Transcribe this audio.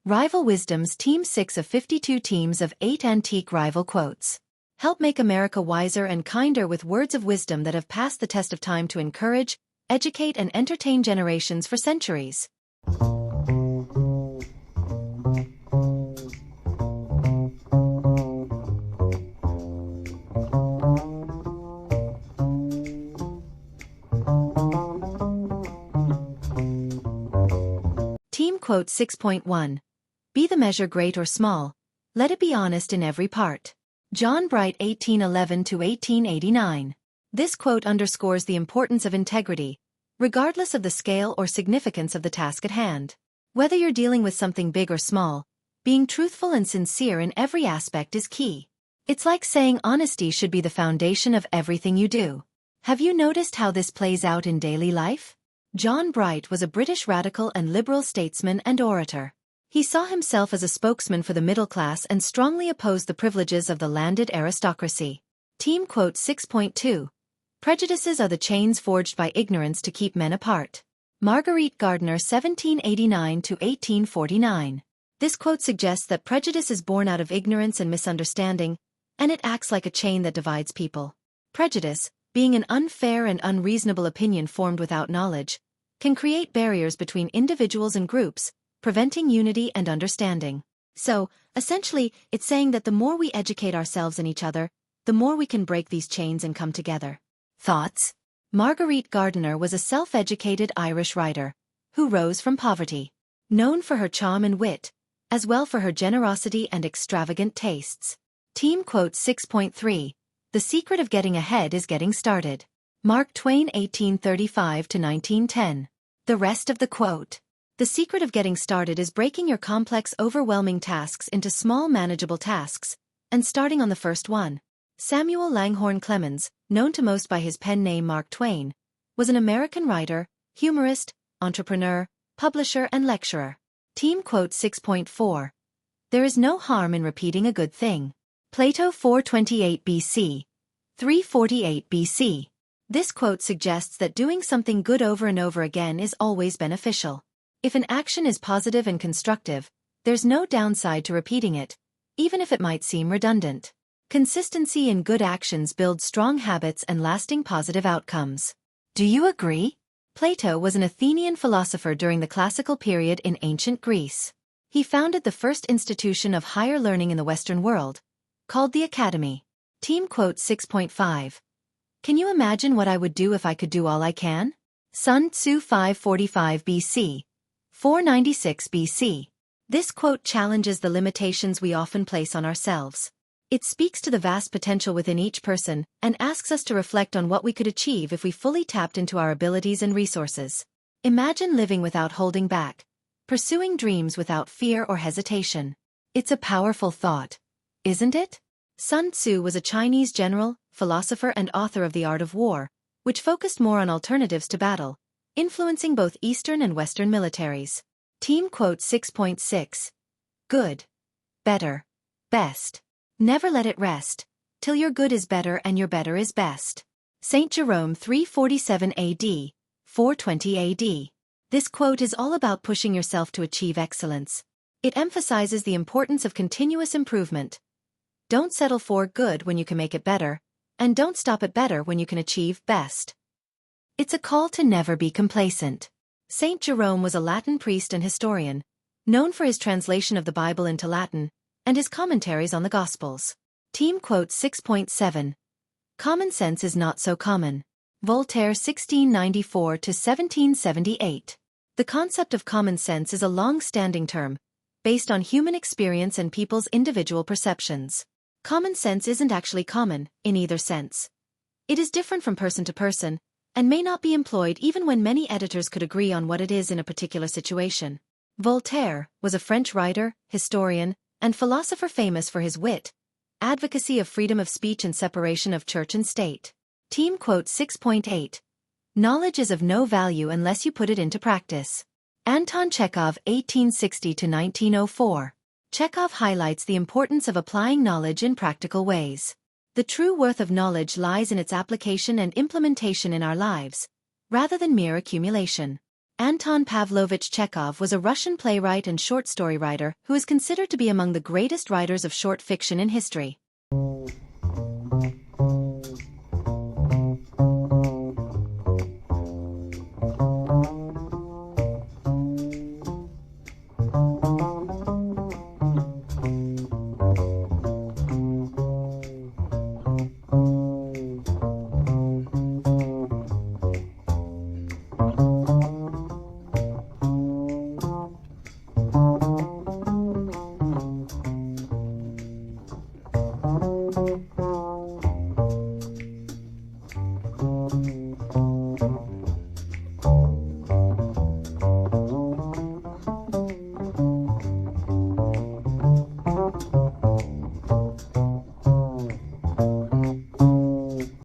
Rival Wisdom's Team 6 of 52 teams of 8 antique rival quotes. Help make America wiser and kinder with words of wisdom that have passed the test of time to encourage, educate and entertain generations for centuries. Team Quote 6.1. Be the measure great or small, let it be honest in every part. John Bright 1811–1889. This quote underscores the importance of integrity, regardless of the scale or significance of the task at hand. Whether you're dealing with something big or small, being truthful and sincere in every aspect is key. It's like saying honesty should be the foundation of everything you do. Have you noticed how this plays out in daily life? John Bright was a British radical and liberal statesman and orator. He saw himself as a spokesman for the middle class and strongly opposed the privileges of the landed aristocracy. Team Quote 6.2. Prejudices are the chains forged by ignorance to keep men apart. Marguerite Gardner 1789–1849. This quote suggests that prejudice is born out of ignorance and misunderstanding, and it acts like a chain that divides people. Prejudice, being an unfair and unreasonable opinion formed without knowledge, can create barriers between individuals and groups, preventing unity and understanding. So, essentially, it's saying that the more we educate ourselves and each other, the more we can break these chains and come together. Thoughts? Marguerite Gardner was a self-educated Irish writer who rose from poverty. Known for her charm and wit, as well for her generosity and extravagant tastes. Team Quote 6.3. The secret of getting ahead is getting started. Mark Twain 1835–1910. The rest of the quote. The secret of getting started is breaking your complex, overwhelming tasks into small, manageable tasks, and starting on the first one. Samuel Langhorne Clemens, known to most by his pen name Mark Twain, was an American writer, humorist, entrepreneur, publisher and lecturer. Team Quote 6.4. There is no harm in repeating a good thing. Plato 428 BC. 348 BC. This quote suggests that doing something good over and over again is always beneficial. If an action is positive and constructive, there's no downside to repeating it, even if it might seem redundant. Consistency in good actions builds strong habits and lasting positive outcomes. Do you agree? Plato was an Athenian philosopher during the classical period in ancient Greece. He founded the first institution of higher learning in the Western world, called the Academy. Team Quote 6.5. Can you imagine what I would do if I could do all I can? Sun Tzu 545 BC. 496 BC. This quote challenges the limitations we often place on ourselves. It speaks to the vast potential within each person and asks us to reflect on what we could achieve if we fully tapped into our abilities and resources. Imagine living without holding back, pursuing dreams without fear or hesitation. It's a powerful thought, isn't it? Sun Tzu was a Chinese general, philosopher and author of The Art of War, which focused more on alternatives to battle, influencing both Eastern and Western militaries. Team Quote 6.6. Good. Better. Best. Never let it rest, till your good is better and your better is best. Saint Jerome 347 AD, 420 AD. This quote is all about pushing yourself to achieve excellence. It emphasizes the importance of continuous improvement. Don't settle for good when you can make it better, and don't stop at better when you can achieve best. It's a call to never be complacent. Saint Jerome was a Latin priest and historian, known for his translation of the Bible into Latin, and his commentaries on the Gospels. Team Quote 6.7. Common sense is not so common. Voltaire 1694–1778. The concept of common sense is a long-standing term, based on human experience and people's individual perceptions. Common sense isn't actually common, in either sense. It is different from person to person, and may not be employed even when many editors could agree on what it is in a particular situation. Voltaire was a French writer, historian, and philosopher famous for his wit, advocacy of freedom of speech and separation of church and state. Team Quote 6.8. Knowledge is of no value unless you put it into practice. Anton Chekhov 1860–1904. Chekhov highlights the importance of applying knowledge in practical ways. The true worth of knowledge lies in its application and implementation in our lives, rather than mere accumulation. Anton Pavlovich Chekhov was a Russian playwright and short story writer who is considered to be among the greatest writers of short fiction in history.